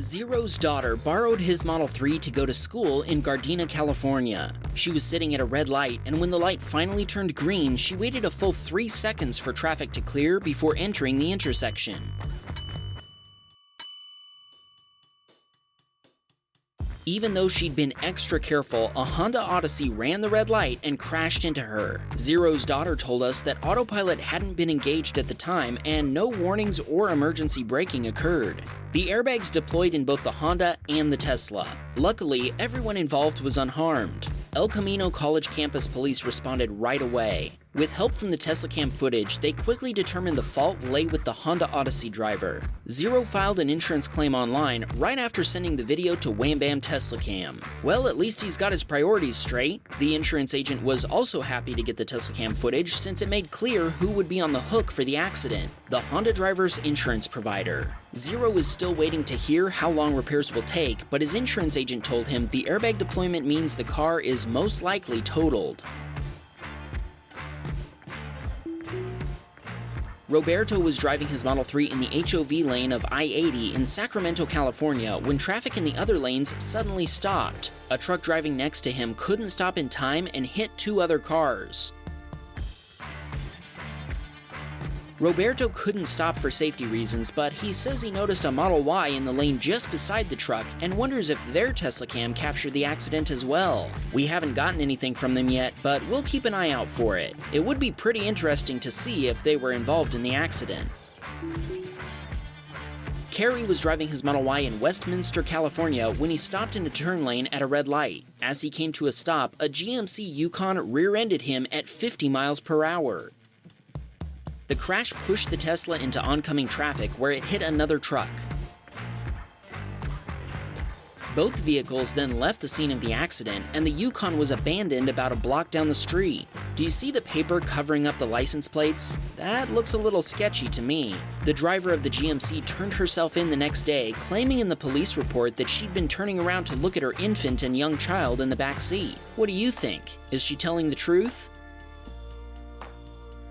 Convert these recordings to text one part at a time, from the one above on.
Zero's daughter borrowed his Model 3 to go to school in Gardena, California. She was sitting at a red light, and when the light finally turned green, she waited a full 3 seconds for traffic to clear before entering the intersection. Even though she'd been extra careful, a Honda Odyssey ran the red light and crashed into her. Zero's daughter told us that Autopilot hadn't been engaged at the time and no warnings or emergency braking occurred. The airbags deployed in both the Honda and the Tesla. Luckily, everyone involved was unharmed. El Camino College campus police responded right away. With help from the Teslacam footage, they quickly determined the fault lay with the Honda Odyssey driver. Zero filed an insurance claim online right after sending the video to Wham Bam Teslacam. Well, at least he's got his priorities straight. The insurance agent was also happy to get the Teslacam footage since it made clear who would be on the hook for the accident: the Honda driver's insurance provider. Zero is still waiting to hear how long repairs will take, but his insurance agent told him the airbag deployment means the car is most likely totaled. Roberto was driving his Model 3 in the HOV lane of I-80 in Sacramento, California, when traffic in the other lanes suddenly stopped. A truck driving next to him couldn't stop in time and hit 2 other cars. Roberto couldn't stop for safety reasons, but he says he noticed a Model Y in the lane just beside the truck and wonders if their Teslacam captured the accident as well. We haven't gotten anything from them yet, but we'll keep an eye out for it. It would be pretty interesting to see if they were involved in the accident. Kerry was driving his Model Y in Westminster, California when he stopped in a turn lane at a red light. As he came to a stop, a GMC Yukon rear-ended him at 50 miles per hour. The crash pushed the Tesla into oncoming traffic where it hit another truck. Both vehicles then left the scene of the accident, and the Yukon was abandoned about a block down the street. Do you see the paper covering up the license plates? That looks a little sketchy to me. The driver of the GMC turned herself in the next day, claiming in the police report that she'd been turning around to look at her infant and young child in the back seat. What do you think? Is she telling the truth?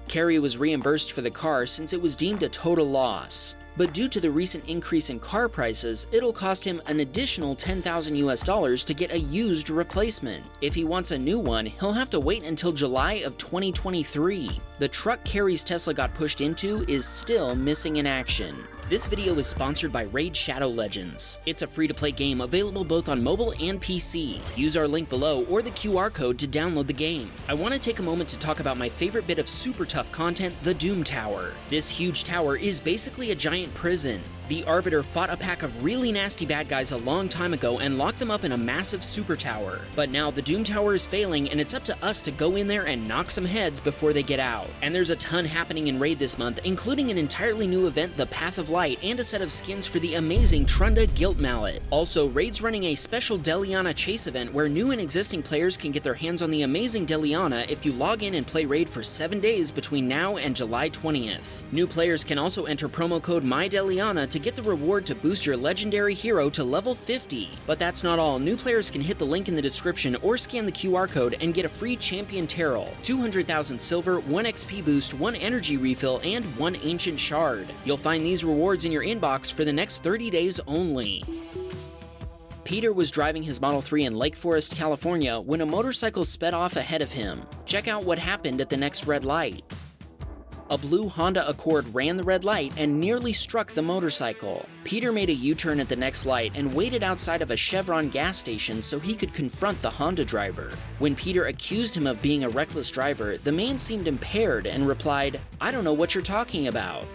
Kerry was reimbursed for the car since it was deemed a total loss. But due to the recent increase in car prices, it'll cost him an additional $10,000 to get a used replacement. If he wants a new one, he'll have to wait until July of 2023. The truck Kerry's Tesla got pushed into is still missing in action. This video is sponsored by Raid Shadow Legends. It's a free-to-play game available both on mobile and PC. Use our link below or the QR code to download the game. I want to take a moment to talk about my favorite bit of super tough content, the Doom Tower. This huge tower is basically a giant prison. The Arbiter fought a pack of really nasty bad guys a long time ago and locked them up in a massive super tower. But now the Doom Tower is failing and it's up to us to go in there and knock some heads before they get out. And there's a ton happening in Raid this month, including an entirely new event, the Path of Light, and a set of skins for the amazing Trunda Guilt Mallet. Also, Raid's running a special Deliana Chase event where new and existing players can get their hands on the amazing Deliana if you log in and play Raid for 7 days between now and July 20th. New players can also enter promo code MyDeliana to get the reward to boost your legendary hero to level 50. But that's not all. New players can hit the link in the description or scan the QR code and get a free Champion Terrell, 200,000 silver, 1 XP boost, 1 energy refill, and 1 ancient shard. You'll find these rewards in your inbox for the next 30 days only. Peter was driving his Model 3 in Lake Forest, California when a motorcycle sped off ahead of him. Check out what happened at the next red light. A blue Honda Accord ran the red light and nearly struck the motorcycle. Peter made a U-turn at the next light and waited outside of a Chevron gas station so he could confront the Honda driver. When Peter accused him of being a reckless driver, the man seemed impaired and replied, "I don't know what you're talking about."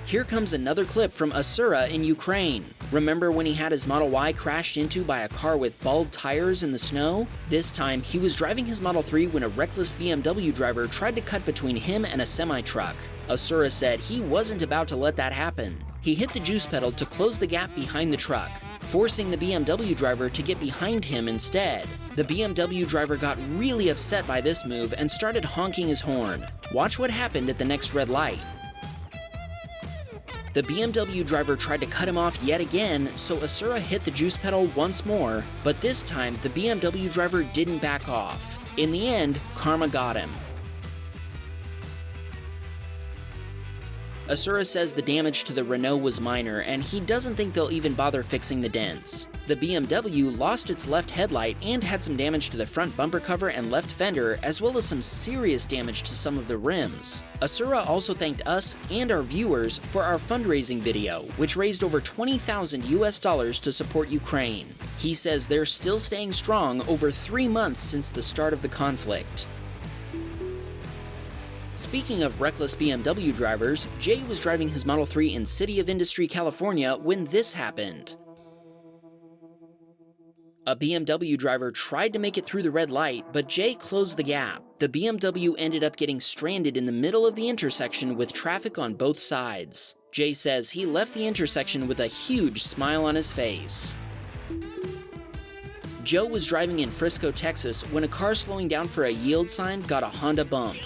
Here comes another clip from Asura in Ukraine. Remember when he had his Model Y crashed into by a car with bald tires in the snow? This time, he was driving his Model 3 when a reckless BMW driver tried to cut between him and a semi-truck. Asura said he wasn't about to let that happen. He hit the juice pedal to close the gap behind the truck, forcing the BMW driver to get behind him instead. The BMW driver got really upset by this move and started honking his horn. Watch what happened at the next red light. The BMW driver tried to cut him off yet again, so Asura hit the juice pedal once more, but this time the BMW driver didn't back off. In the end, karma got him. Asura says the damage to the Renault was minor, and he doesn't think they'll even bother fixing the dents. The BMW lost its left headlight and had some damage to the front bumper cover and left fender, as well as some serious damage to some of the rims. Asura also thanked us and our viewers for our fundraising video, which raised over $20,000 to support Ukraine. He says they're still staying strong over 3 months since the start of the conflict. Speaking of reckless BMW drivers, Jay was driving his Model 3 in City of Industry, California when this happened. A BMW driver tried to make it through the red light, but Jay closed the gap. The BMW ended up getting stranded in the middle of the intersection with traffic on both sides. Jay says he left the intersection with a huge smile on his face. Joe was driving in Frisco, Texas when a car slowing down for a yield sign got a Honda bump.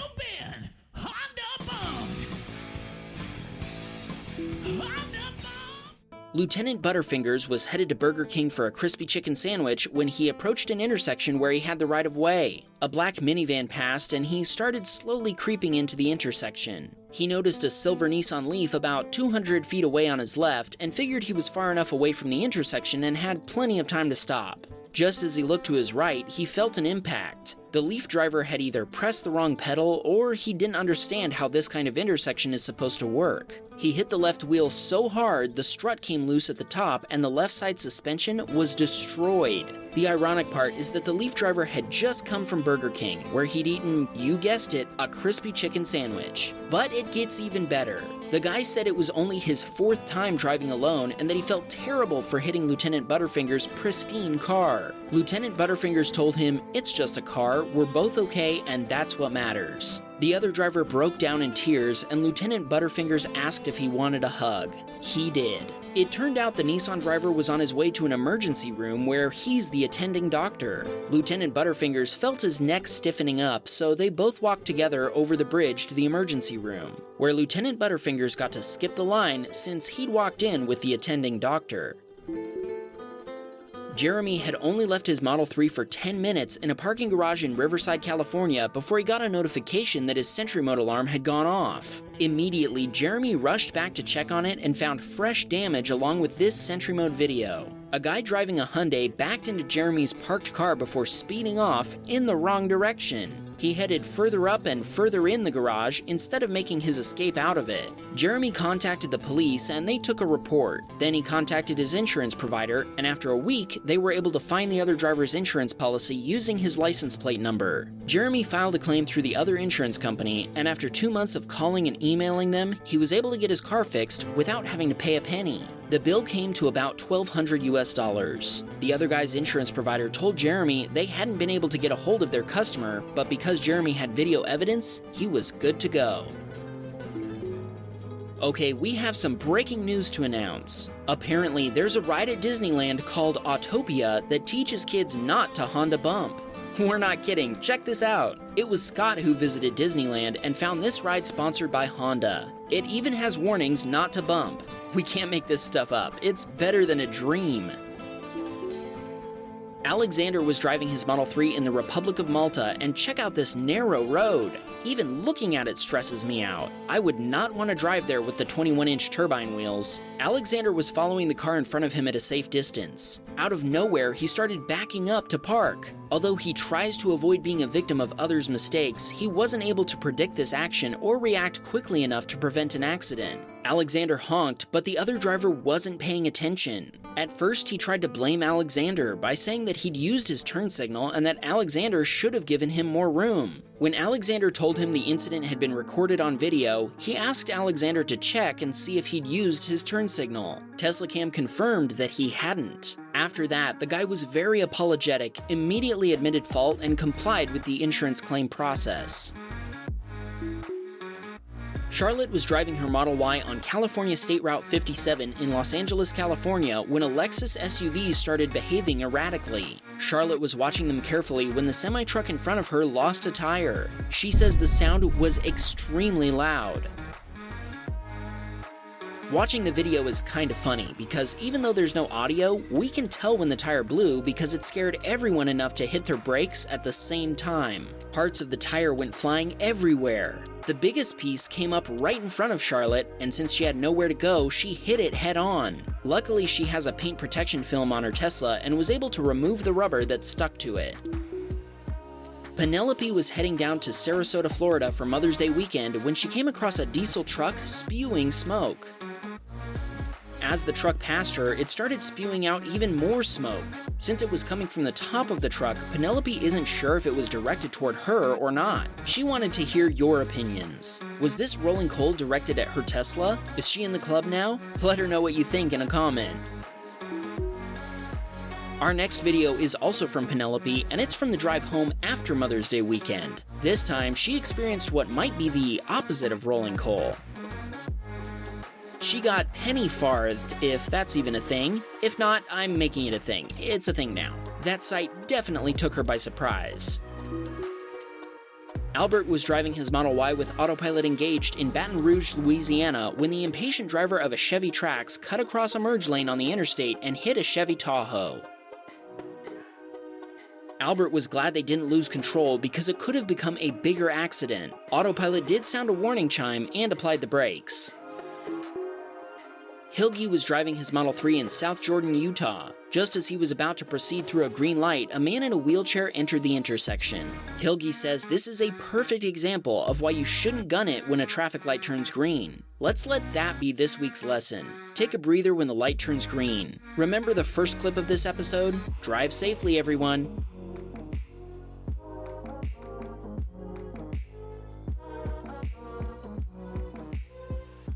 Lieutenant Butterfingers was headed to Burger King for a crispy chicken sandwich when he approached an intersection where he had the right of way. A black minivan passed and he started slowly creeping into the intersection. He noticed a silver Nissan Leaf about 200 feet away on his left and figured he was far enough away from the intersection and had plenty of time to stop. Just as he looked to his right, he felt an impact. The Leaf driver had either pressed the wrong pedal or he didn't understand how this kind of intersection is supposed to work. He hit the left wheel so hard the strut came loose at the top and the left side suspension was destroyed. The ironic part is that the Leaf driver had just come from Burger King, where he'd eaten, you guessed it, a crispy chicken sandwich. But it gets even better. The guy said it was only his 4th time driving alone and that he felt terrible for hitting Lieutenant Butterfingers' pristine car. Lieutenant Butterfingers told him, "It's just a car, we're both okay, and that's what matters." The other driver broke down in tears and Lieutenant Butterfingers asked if he wanted a hug. He did. It turned out the Nissan driver was on his way to an emergency room where he's the attending doctor. Lieutenant Butterfingers felt his neck stiffening up, so they both walked together over the bridge to the emergency room, where Lieutenant Butterfingers got to skip the line since he'd walked in with the attending doctor. Jeremy had only left his Model 3 for 10 minutes in a parking garage in Riverside, California before he got a notification that his Sentry mode alarm had gone off. Immediately, Jeremy rushed back to check on it and found fresh damage along with this Sentry mode video. A guy driving a Hyundai backed into Jeremy's parked car before speeding off in the wrong direction. He headed further up and further in the garage instead of making his escape out of it. Jeremy contacted the police and they took a report. Then he contacted his insurance provider, and after a week, they were able to find the other driver's insurance policy using his license plate number. Jeremy filed a claim through the other insurance company, and after 2 months of calling and emailing them, he was able to get his car fixed without having to pay a penny. The bill came to about $1,200 US. The other guy's insurance provider told Jeremy they hadn't been able to get a hold of their customer, but because Jeremy had video evidence, he was good to go. Okay, we have some breaking news to announce. Apparently, there's a ride at Disneyland called Autopia that teaches kids not to Honda bump. We're not kidding, check this out. It was Scott who visited Disneyland and found this ride sponsored by Honda. It even has warnings not to bump. We can't make this stuff up, it's better than a dream. Alexander was driving his Model 3 in the Republic of Malta, and check out this narrow road. Even looking at it stresses me out. I would not want to drive there with the 21-inch turbine wheels. Alexander was following the car in front of him at a safe distance. Out of nowhere, he started backing up to park. Although he tries to avoid being a victim of others' mistakes, he wasn't able to predict this action or react quickly enough to prevent an accident. Alexander honked, but the other driver wasn't paying attention. At first, he tried to blame Alexander by saying that he'd used his turn signal and that Alexander should have given him more room. When Alexander told him the incident had been recorded on video, he asked Alexander to check and see if he'd used his turn signal. Teslacam confirmed that he hadn't. After that, the guy was very apologetic, immediately admitted fault, and complied with the insurance claim process. Charlotte was driving her Model Y on California State Route 57 in Los Angeles, California, when a Lexus SUV started behaving erratically. Charlotte was watching them carefully when the semi-truck in front of her lost a tire. She says the sound was extremely loud. Watching the video is kinda funny because even though there's no audio, we can tell when the tire blew because it scared everyone enough to hit their brakes at the same time. Parts of the tire went flying everywhere. The biggest piece came up right in front of Charlotte, and since she had nowhere to go, she hit it head on. Luckily, she has a paint protection film on her Tesla and was able to remove the rubber that stuck to it. Penelope was heading down to Sarasota, Florida for Mother's Day weekend when she came across a diesel truck spewing smoke. As the truck passed her, it started spewing out even more smoke. Since it was coming from the top of the truck, Penelope isn't sure if it was directed toward her or not. She wanted to hear your opinions. Was this rolling coal directed at her Tesla? Is she in the club now? Let her know what you think in a comment. Our next video is also from Penelope, and it's from the drive home after Mother's Day weekend. This time, she experienced what might be the opposite of rolling coal. She got penny-farthed, if that's even a thing. If not, I'm making it a thing. It's a thing now. That sight definitely took her by surprise. Albert was driving his Model Y with autopilot engaged in Baton Rouge, Louisiana, when the impatient driver of a Chevy Trax cut across a merge lane on the interstate and hit a Chevy Tahoe. Albert was glad they didn't lose control because it could have become a bigger accident. Autopilot did sound a warning chime and applied the brakes. Hilgi was driving his Model 3 in South Jordan, Utah. Just as he was about to proceed through a green light, a man in a wheelchair entered the intersection. Hilgi says this is a perfect example of why you shouldn't gun it when a traffic light turns green. Let's let that be this week's lesson. Take a breather when the light turns green. Remember the first clip of this episode? Drive safely, everyone.